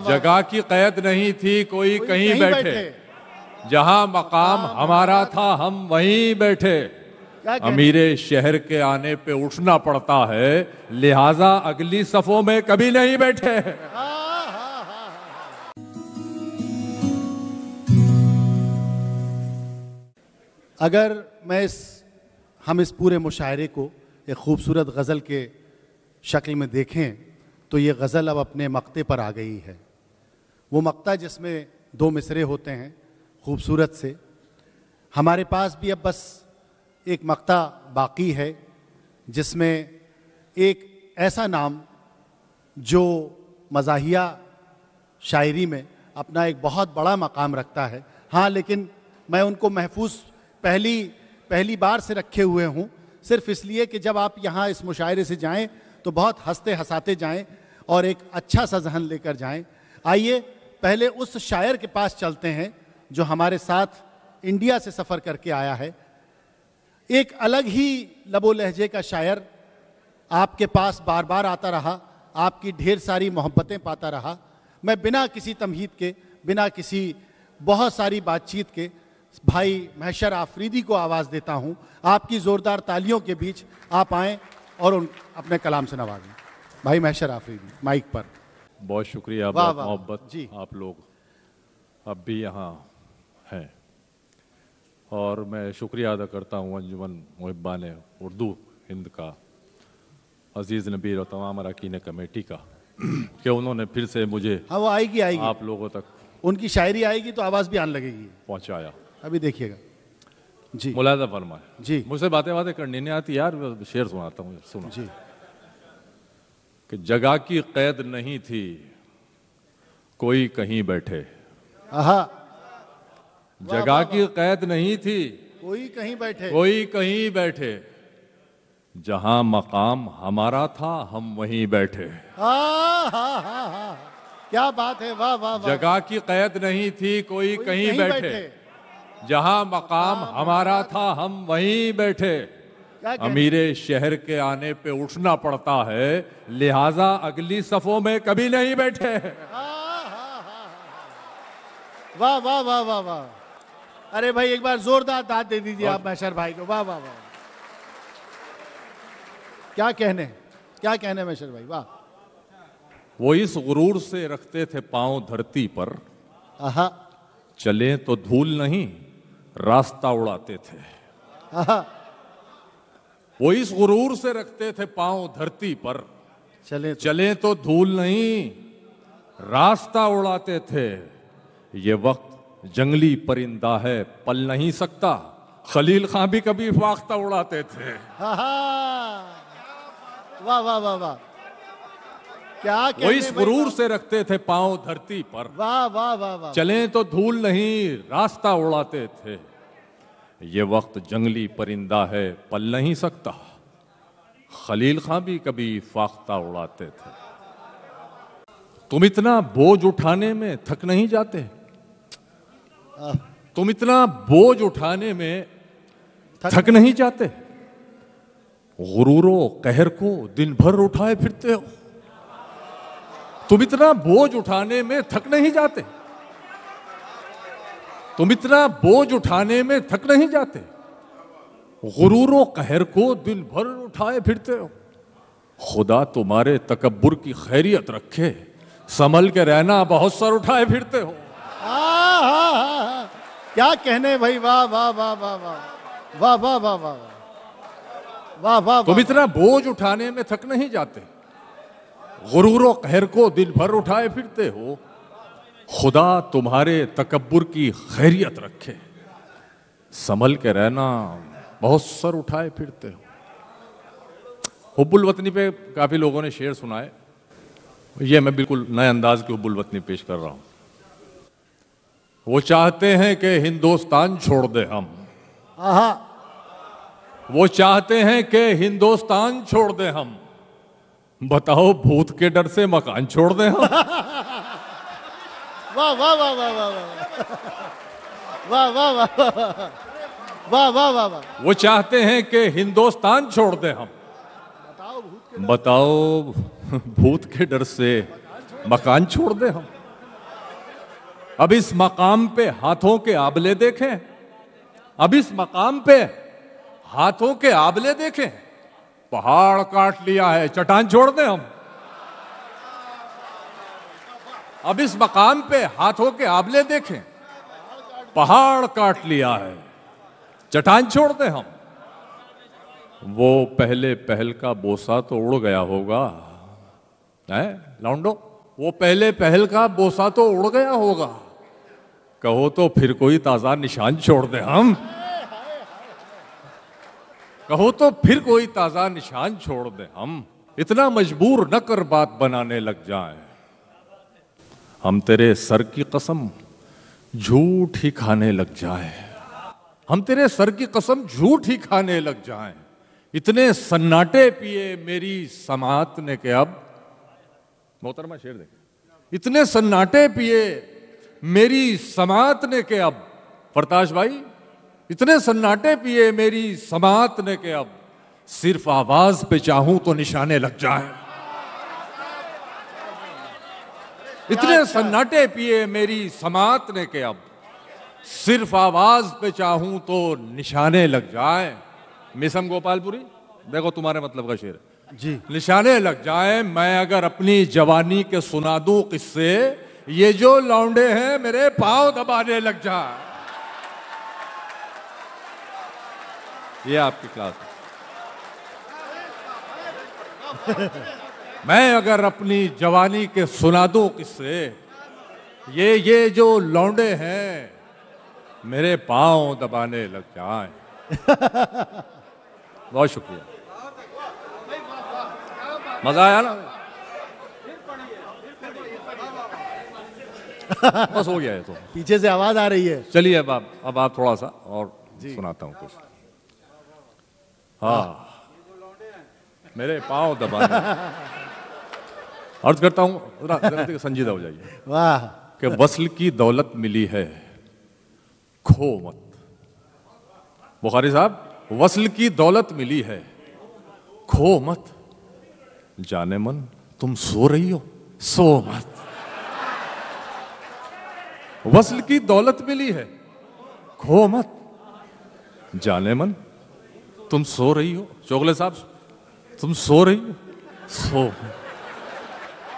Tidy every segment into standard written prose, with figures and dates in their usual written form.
जगह की कैद नहीं थी, कोई कहीं बैठे, जहां मकाम हमारा था हम वहीं बैठे। अमीरे शहर के आने पे उठना पड़ता है, लिहाजा अगली सफों में कभी नहीं बैठे। अगर हम इस पूरे मुशायरे को एक खूबसूरत गज़ल के शक्ल में देखें तो ये गज़ल अब अपने मक्ते पर आ गई है। वो मक्ता जिसमें 2 मिसरे होते हैं खूबसूरत से, हमारे पास भी अब बस एक मक्ता बाकी है जिसमें एक ऐसा नाम जो मज़ाहिया शायरी में अपना एक बहुत बड़ा मकाम रखता है। हाँ, लेकिन मैं उनको महफूज पहली बार से रखे हुए हूँ, सिर्फ इसलिए कि जब आप यहाँ इस मुशायरे से जाएं तो बहुत हंसते हंसाते जाएं और एक अच्छा सा जहन लेकर जाएं। आइए पहले उस शायर के पास चलते हैं जो हमारे साथ इंडिया से सफ़र करके आया है। एक अलग ही लबो लहजे का शायर, आपके पास बार बार आता रहा, आपकी ढेर सारी मोहब्बतें पाता रहा। मैं बिना किसी तमहीद के, बिना किसी बहुत सारी बातचीत के भाई महशर आफरीदी को आवाज़ देता हूँ। आपकी ज़ोरदार तालियों के बीच आप आएँ और अपने कलाम से नवाजें। भाई महशर आफरीदी माइक पर। बहुत शुक्रिया, बहुत मोहब्बत जी। आप लोग अब भी यहाँ हैं और मैं शुक्रिया अदा करता हूँ अंजुमन मुहिब्बान उर्दू हिंद का, अजीज़ नबीर और तमाम अरकान कमेटी का कि उन्होंने फिर से मुझे वो आएगी आप लोगों तक उनकी शायरी आएगी तो आवाज़ भी आने लगेगी, पहुँचाया। अभी देखिएगा जी। मुलाज़ा फरमाए जी। मुझसे बातें करनी नहीं आती यार, शेर सुनाता हूँ, सुनो जी। कि जगह की कैद नहीं थी, कोई कहीं बैठे। आहा, जगह की कैद नहीं थी, कोई कहीं बैठे, कोई कहीं बैठे, जहां मकाम हमारा था हम वहीं बैठे। क्या बात है, वाह वाह वाह। जगह की कैद नहीं थी, कोई कहीं बैठे, जहां मकाम हमारा था हम वहीं बैठे। अमीरे शहर के आने पे उठना पड़ता है, लिहाजा अगली सफों में कभी नहीं बैठे। वाह वाह वाह वाह वाह। अरे भाई एक बार जोरदार दाद दे दीजिए आप महशर भाई को। वाह वाह वाह, क्या कहने महशर भाई, वाह। वो इस गुरूर से रखते थे पांव धरती पर, आहा, चले तो धूल नहीं रास्ता उड़ाते थे। आहा, वो इस गुरूर से रखते थे पांव धरती पर, चले तो धूल नहीं रास्ता उड़ाते थे। ये वक्त जंगली परिंदा है पल नहीं सकता, खलील खां भी कभी फाख्ता उड़ाते थे। वाह वाह वाह वाह, क्या वो इस गुरूर से रखते थे पांव धरती पर, वाह वाह वाह वाह, चले तो धूल नहीं रास्ता उड़ाते थे। ये वक्त जंगली परिंदा है पल नहीं सकता, खलील खां भी कभी फाख्ता उड़ाते थे। तुम इतना बोझ उठाने में थक नहीं जाते, तुम इतना बोझ उठाने में थक नहीं जाते, गुरूरो कहर को दिन भर उठाए फिरते हो। तुम इतना बोझ उठाने में थक नहीं जाते, तुम इतना बोझ उठाने में थक नहीं जाते, गुरूरो कहर को दिन भर उठाए फिरते हो। खुदा तुम्हारे तकब्बुर की खैरियत रखे, संभल के रहना बहुत सर उठाए फिरते हो। क्या कहने भाई, वाह वाह वाह वाह वाह वाह वाह वाह वाह वाह वाह। तुम इतना बोझ उठाने में थक नहीं जाते, गुरूरो कहर को दिन भर उठाए फिरते हो। खुदा तुम्हारे तकब्बुर की खैरियत रखे, संभल के रहना बहुत सर उठाए फिरते हो। हुब्बुल वतनी पे काफी लोगों ने शेर सुनाए, ये मैं बिल्कुल नए अंदाज की हुब्बुल वतनी पेश कर रहा हूं। वो चाहते हैं कि हिंदुस्तान छोड़ दे हम, वो चाहते हैं कि हिंदुस्तान छोड़ दे हम, बताओ भूत के डर से मकान छोड़ दे हम। वाह वाह वाह वाह वाह वाह वाह वाह वाह वाह वाह। वो चाहते हैं कि हिंदुस्तान छोड़ दे हम, बताओ भूत के डर से मकान छोड़ दे हम। अब इस मकाम पे हाथों के आबले देखें, अब इस मकाम पे हाथों के आबले देखें। पहाड़ काट लिया है, चट्टान छोड़ दें हम? अब इस मकाम पे हाथों के आबले देखें, पहाड़ काट लिया है, चट्टान छोड़ दें हम? वो पहले पहल का बोसा तो उड़ गया होगा, है लौंडो? वो पहले पहल का बोसा तो उड़ गया होगा। कहो तो फिर कोई ताजा निशान छोड़ दे हम? कहो तो फिर कोई ताजा निशान छोड़ दे हम? इतना मजबूर न कर बात बनाने लग जाएं। हम तेरे सर की कसम झूठ ही खाने लग जाएं। हम तेरे सर की कसम झूठ ही खाने लग जाएं। इतने सन्नाटे पिए मेरी समात ने के अब, मोहतरमा शेर देखे, इतने सन्नाटे पिए मेरी समात ने के अब, प्रताश भाई, इतने सन्नाटे पिए मेरी समात ने के अब, सिर्फ आवाज पे चाहूं तो निशाने लग जाए। इतने सन्नाटे पिए मेरी समात ने के अब, सिर्फ आवाज पे चाहूं तो निशाने लग जाए। मिसम गोपालपुरी, देखो तुम्हारे मतलब का शेर है जी। निशाने लग जाए। मैं अगर अपनी जवानी के सुना दूं किस्से, ये जो लौंडे हैं मेरे पांव दबाने लग जाए। ये आपकी क्लास है। मैं अगर अपनी जवानी के सुना दूं किस्से, ये जो लौंडे हैं मेरे पांव दबाने लग जाए। बहुत शुक्रिया, मजा आया ना? बस हो गया है तो। पीछे से आवाज आ रही है। चलिए अब आप थोड़ा सा और सुनाता हूं कुछ। हाँ, मेरे पांव दबाने। अर्ज करता हूं, जरा संजीदा हो जाइए। वाह। कि वस्ल की दौलत मिली है, खो मत। बुखारी साहब, वस्ल की दौलत मिली है, खो मत। जाने मन तुम सो रही हो, सो मत। वस्ल की दौलत मिली है, खो मत। जाने मन तुम सो रही हो, चोगले साहब तुम सो रही हो,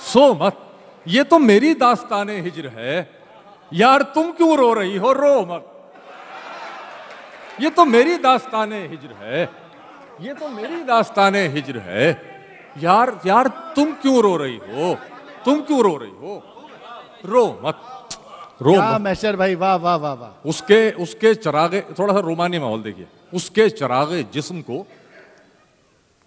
सो मत। ये तो मेरी दास्ताने हिज्र है, यार तुम क्यों रो रही हो, रो मत। ये तो मेरी दास्ताने हिज्र है, ये तो मेरी दास्ताने हिज्र है, यार तुम क्यों रो रही हो, तुम क्यों रो रही हो, रो मत, रो मत। मैशर भाई, वाह वाह वाह वाह। उसके चरागे, थोड़ा सा रोमानी माहौल देखिए। उसके चरागे जिस्म को,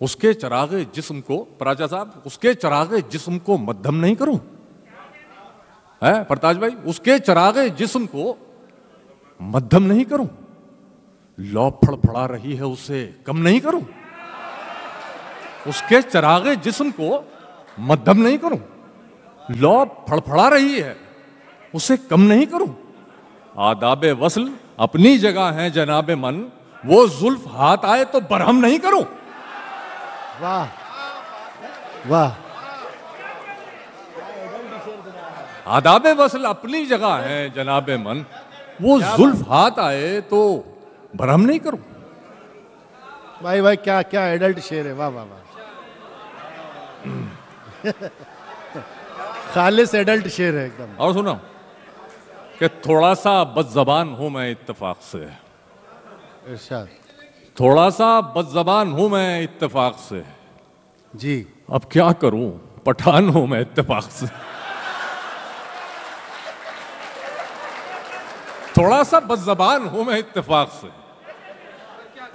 उसके चरागे जिस्म को, पराचा साहब, उसके चरागे जिस्म को मध्यम नहीं करूं, है प्रताश भाई? उसके चरागे जिस्म को मध्यम नहीं करूं, लौ फड़फड़ा रही है उसे कम नहीं करूं। उसके चरागे जिस्म को मध्यम नहीं करूं, लौ फड़फड़ा रही है उसे कम नहीं करूं। आदाबे वस्ल अपनी जगह है जनाबे मन, वो जुल्फ हाथ आए तो बरहम नहीं करूं। वाह वाह। आदाबे वस्ल अपनी जगह है जनाबे मन, वो जुल्फ हाथ आए तो भरम नहीं करूं। भाई भाई, क्या क्या एडल्ट शेर है, वाह वाह वाह। खालिस एडल्ट शेर है एकदम। और सुनो कि थोड़ा सा बदजबान हूं मैं इत्तेफाक से, इरशाद। थोड़ा सा बदजबान हूं मैं इत्तेफाक से, जी। अब क्या करूं, पठान हूं मैं इत्तेफाक से। थोड़ा सा बदजबान हूं मैं इत्तेफाक से,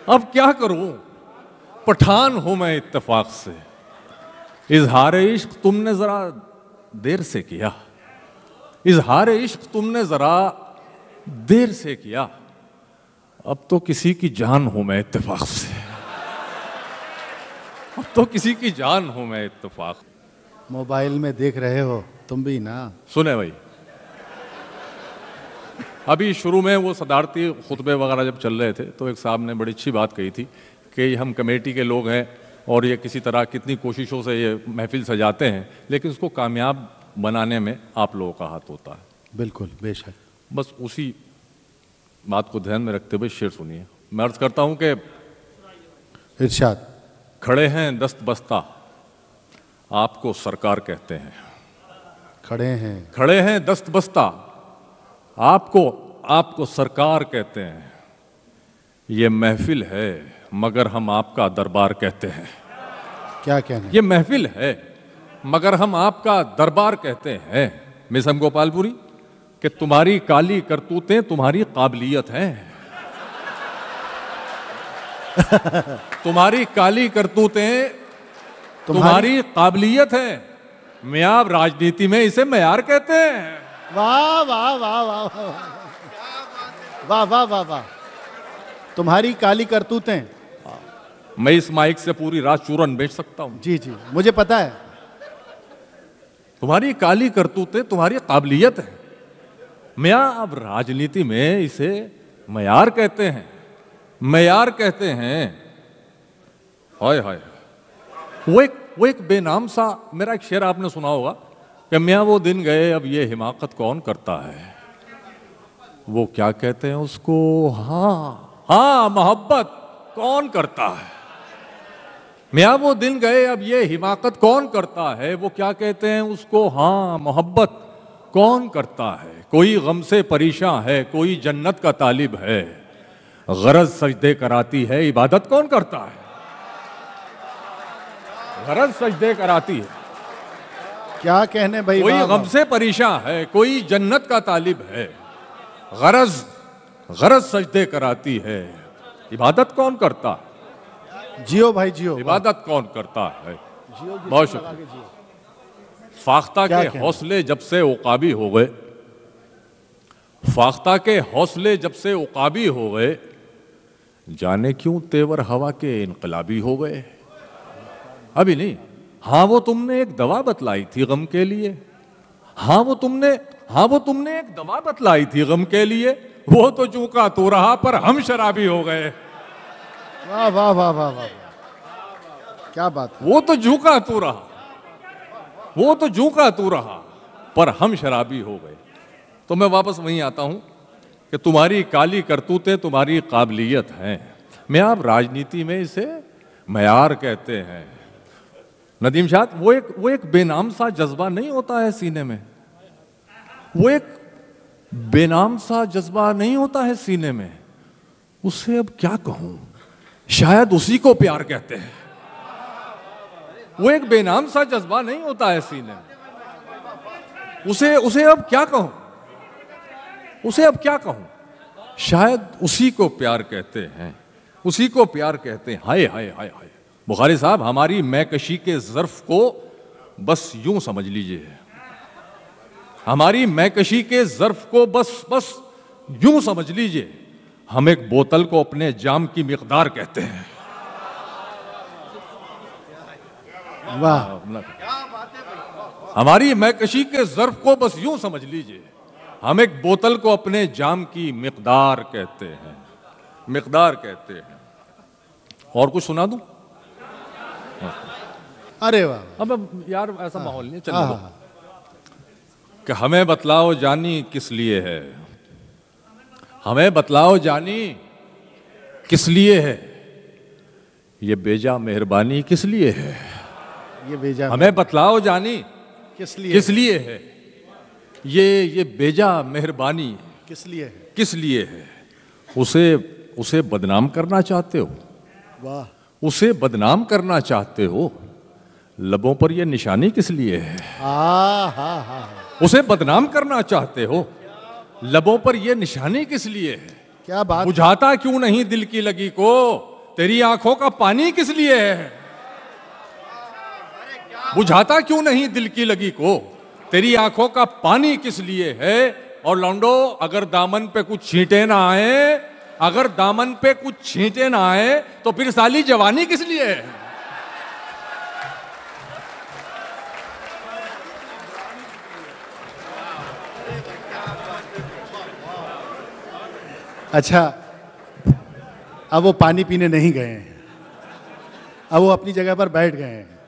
अब क्या करूं, पठान हूं मैं इत्तेफाक से। इजहार इश्क तुमने जरा देर से किया, इजहार इश्क तुमने जरा देर से किया, अब तो किसी की जान हूं मैं इत्तेफाक से, अब तो किसी की जान हूं मैं इत्तेफाक। मोबाइल में देख रहे हो तुम भी ना? सुने भाई, अभी शुरू में वो सदारती खुतबे वगैरह जब चल रहे थे तो एक साहब ने बड़ी अच्छी बात कही थी कि हम कमेटी के लोग हैं और ये किसी तरह कितनी कोशिशों से ये महफिल सजाते हैं, लेकिन उसको कामयाब बनाने में आप लोगों का हाथ होता है। बिल्कुल, बेशक। बस उसी बात को ध्यान में रखते हुए शेर सुनिए। मैं अर्ज करता हूं कि इरशाद। खड़े हैं दस्त बस्ता, आपको सरकार कहते हैं। खड़े हैं दस्त बस्ता, आपको सरकार कहते हैं। ये महफिल है मगर हम आपका दरबार कहते हैं। क्या कहना? ये महफिल है मगर हम आपका दरबार कहते हैं। मिसम गोपालपुरी कि तुम्हारी काली करतूतें तुम्हारी काबिलियत है। तुम्हारी काली करतूतें तुम्हारी काबिलियत है। मियाँ राजनीति में इसे मयार कहते हैं। वाह वाह वाह वाह वाह वाह वाह वाह। तुम्हारी काली करतूतें। मैं इस माइक से पूरी रात चूरन बेच सकता हूं। जी जी, मुझे पता है। तुम्हारी काली करतूतें तुम्हारी काबिलियत है। मियाँ अब राजनीति में इसे मयार कहते हैं। मयार कहते हैं। हाय हाय। वो एक बेनाम सा, मेरा एक शेर आपने सुना होगा कि मियाँ वो दिन गए अब ये हिमाकत कौन करता है। वो क्या कहते हैं उसको, हाँ मोहब्बत कौन करता है। मियाँ वो दिन गए अब ये हिमाकत कौन करता है। वो क्या कहते हैं उसको, हाँ मोहब्बत कौन करता है। कोई गम से परेशान है, कोई जन्नत का तालिब है। गरज सजदे कराती है, इबादत कौन करता है। गरज सजदे कराती है। क्या कहने भाई। कोई गम से परेशान है, कोई जन्नत का तालिब है। गरज सजदे कराती है, इबादत कौन करता है। जियो भाई जियो। इबादत कौन करता है। बहुत शुक्रिया। फाख्ता के हौसले जब से उकाबी हो गए, फाख्ता के हौसले जब से उकाबी हो गए, जाने क्यों तेवर हवा के इनकलाबी हो गए। अभी नहीं, हाँ वो तुमने एक दवा बतलाई थी गम के लिए। हाँ वो तुमने एक दवा बतलाई थी गम के लिए। वो तो चूका तो रहा पर हम शराबी हो गए। वाह वाह वाह वाह वाह, क्या बात है। वो तो झूका तू रहा, वो तो झूका तू रहा पर हम शराबी हो गए। तो मैं वापस वहीं आता हूं कि तुम्हारी काली करतूतें तुम्हारी काबिलियत हैं। मैं आप राजनीति में इसे मयार कहते हैं। नदीम शाह, वो एक बेनाम सा जज्बा नहीं होता है सीने में। वो एक बेनाम सा जज्बा नहीं होता है सीने में। उसे अब क्या कहूं, शायद उसी को प्यार कहते हैं। वो एक बेनाम सा जज्बा नहीं होता है सीने में। उसे अब क्या कहूं, उसे अब क्या कहूं, शायद उसी को प्यार कहते हैं। उसी को प्यार कहते हैं। हाय हाय हाय हाय। बुखारी साहब, हमारी मैकशी के ज़र्फ को बस यूं समझ लीजिए। हमारी मैकशी के ज़र्फ को बस यूं समझ लीजिए। हम एक बोतल को अपने जाम की मिकदार कहते हैं। वाह। हमारी मैकशी के ज़र्फ को बस यूं समझ लीजिए। हम एक बोतल को अपने जाम की मिकदार कहते हैं। मिकदार कहते हैं। और कुछ सुना दूं? अरे वाह। अब यार ऐसा माहौल नहीं, चलो कि हमें बतलाओ जानी किस लिए है। हमें बतलाओ जानी किस लिए है। ये बेजा मेहरबानी किस लिए है। ये बेजा, हमें बतलाओ जानी किस लिए है। ये बेजा मेहरबानी किस लिए है। किस लिए है। उसे बदनाम करना चाहते हो। वाह। उसे बदनाम करना चाहते हो। लबों पर यह निशानी किस लिए है। उसे बदनाम करना चाहते हो। लबों पर यह निशानी किस लिए है। क्या बात। बुझाता क्यों नहीं दिल की लगी को, तेरी आंखों का पानी किस लिए है। बुझाता क्यों नहीं दिल की लगी को, तेरी आंखों का पानी किस लिए है। और लौंडो, अगर दामन पे कुछ छींटे ना आए, अगर दामन पे कुछ छींटे ना आए तो फिर साली जवानी किस लिए है। अच्छा, अब वो पानी पीने नहीं गए हैं, अब वो अपनी जगह पर बैठ गए हैं।